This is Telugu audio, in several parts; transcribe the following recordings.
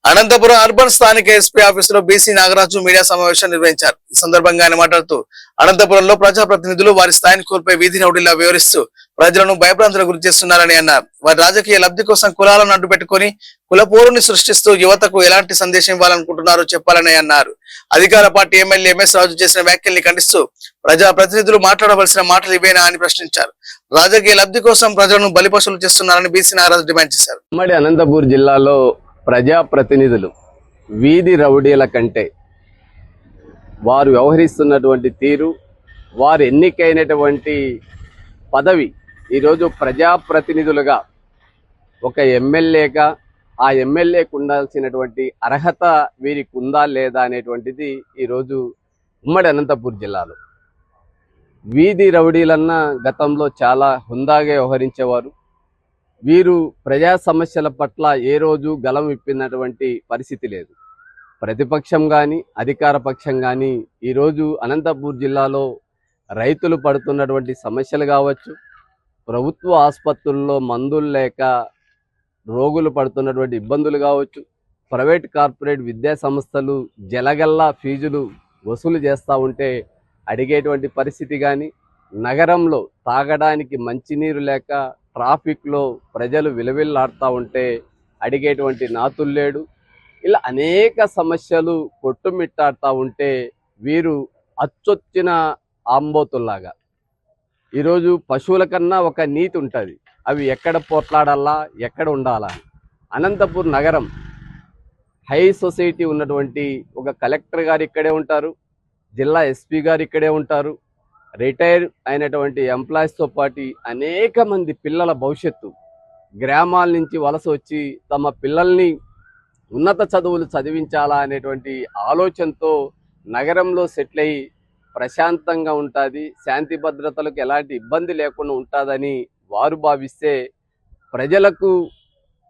అనంతపురం అర్బన్ స్థానిక ఎస్పీ ఆఫీసులో బీసీ నాగరాజు మీడియా సమావేశం నిర్వహించారు. ఈ సందర్భంగా ఆయన మాట్లాడుతూ అనంతపురంలో ప్రజాప్రతినిధులు వారి స్థాయిని కోల్పోయి వీధి రౌడీలా వివరిస్తూ ప్రజలను భయభ్రాంతులకు గురి చేస్తున్నారని అన్నారు. వారి రాజకీయ లబ్ధి కోసం కులాలను అడ్డుపెట్టుకుని కుల పోరుని సృష్టిస్తూ యువతకు ఎలాంటి సందేశం ఇవ్వాలనుకుంటున్నారో చెప్పాలని అన్నారు. అధికార పార్టీ ఎమ్మెల్యే ఎంఎస్ రాజు చేసిన వ్యాఖ్యల్ని ఖండిస్తూ ప్రజాప్రతినిధులు మాట్లాడవలసిన మాటలు ఇవేనా అని ప్రశ్నించారు. రాజకీయ లబ్ధి కోసం ప్రజలను బలిపశులు చేస్తున్నారని బీసీ నాగరాజు డిమాండ్ చేశారు. ఉమ్మడి అనంతపూర్ జిల్లాలో ప్రజాప్రతినిధులు వీధి రౌడీల కంటే వారు వ్యవహరిస్తున్నటువంటి తీరు, వారు ఎన్నికైనటువంటి పదవి ఈరోజు ప్రజాప్రతినిధులుగా ఒక ఎమ్మెల్యేగా ఆ ఎమ్మెల్యేకు ఉండాల్సినటువంటి అర్హత వీరికి ఉందా లేదా అనేటువంటిది ఈరోజు ఉమ్మడి అనంతపూర్ జిల్లాలో. వీధి రౌడీలన్నా గతంలో చాలా హుందాగా వ్యవహరించేవారు. వీరు ప్రజా సమస్యల పట్ల ఏ రోజు గలం విప్పినటువంటి పరిస్థితి లేదు. ప్రతిపక్షం కానీ అధికార పక్షం కానీ ఈరోజు అనంతపూర్ జిల్లాలో రైతులు పడుతున్నటువంటి సమస్యలు కావచ్చు, ప్రభుత్వ ఆసుపత్రుల్లో మందులు లేక రోగులు పడుతున్నటువంటి ఇబ్బందులు కావచ్చు, ప్రైవేట్ కార్పొరేట్ విద్యా సంస్థలు జలగల్లా ఫీజులు వసూలు చేస్తూ ఉంటే అడిగేటువంటి పరిస్థితి కానీ, నగరంలో తాగడానికి మంచినీరు లేక ట్రాఫిక్లో ప్రజలు విలవిల్లాడుతూ ఉంటే అడిగేటువంటి నాతులు లేడు. ఇలా అనేక సమస్యలు కొట్టుమిట్టాడుతూ ఉంటే వీరు అచ్చొచ్చిన ఆంబోతుల్లాగా ఈరోజు పశువుల కన్నా ఒక నీతి ఉంటుంది, అవి ఎక్కడ పోట్లాడాలా ఎక్కడ ఉండాలా. అనంతపూర్ నగరం హై సొసైటీ ఉన్నటువంటి ఒక కలెక్టర్ గారు ఇక్కడే ఉంటారు, జిల్లా ఎస్పీ గారు ఇక్కడే ఉంటారు, రిటైర్ అయినటువంటి ఎంప్లాయీస్తో పాటు అనేక మంది పిల్లల భవిష్యత్తు గ్రామాల నుంచి వలస వచ్చి తమ పిల్లల్ని ఉన్నత చదువులు చదివించాలా అనేటువంటి ఆలోచనతో నగరంలో సెటిల్ అయ్యి ప్రశాంతంగా ఉంటుంది, శాంతి భద్రతలకు ఎలాంటి ఇబ్బంది లేకుండా ఉంటుందని వారు భావిస్తే ప్రజలకు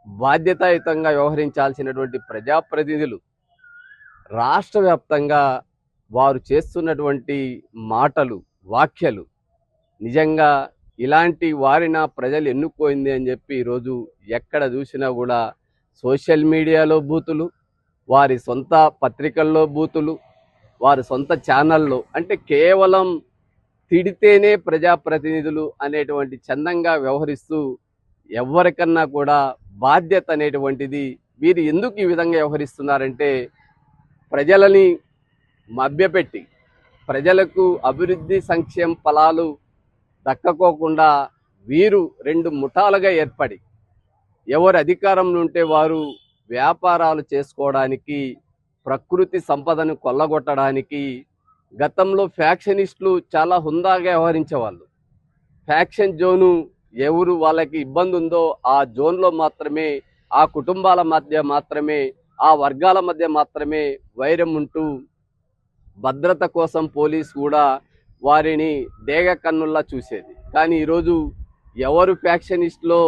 బాధ్యతాయుతంగా వ్యవహరించాల్సినటువంటి ప్రజాప్రతినిధులు రాష్ట్ర వ్యాప్తంగా వారు చేస్తున్నటువంటి మాటలు వ్యాఖ్యలు నిజంగా ఇలాంటి వారిన ప్రజలు ఎన్నుకోయింది అని చెప్పి ఈరోజు ఎక్కడ చూసినా కూడా సోషల్ మీడియాలో బూతులు, వారి సొంత పత్రికల్లో బూతులు, వారి సొంత ఛానల్లో, అంటే కేవలం తిడితేనే ప్రజాప్రతినిధులు అనేటువంటి చందంగా వ్యవహరిస్తూ ఎవరికన్నా కూడా బాధ్యత అనేటువంటిది వీరు ఎందుకు ఈ విధంగా వ్యవహరిస్తున్నారంటే ప్రజలని మభ్యపెట్టి ప్రజలకు అభివృద్ధి సంక్షేమ ఫలాలు దక్కకోకుండా వీరు రెండు ముఠాలుగా ఏర్పడి ఎవరు అధికారంలో ఉంటే వారు వ్యాపారాలు చేసుకోవడానికి, ప్రకృతి సంపదను కొల్లగొట్టడానికి. గతంలో ఫ్యాక్షనిస్టులు చాలా హుందాగా వ్యవహరించేవాళ్ళు. ఫ్యాక్షన్ జోను ఎవరు వాళ్ళకి ఇబ్బంది ఉందో ఆ జోన్లో మాత్రమే, ఆ కుటుంబాల మధ్య మాత్రమే, ఆ వర్గాల మధ్య మాత్రమే వైరం ఉంటూ భద్రత కోసం పోలీసు కూడా వారిని డేగ కన్నుల్లా చూసేది. కానీ ఈరోజు ఎవరు ఫ్యాక్షనిస్ట్లో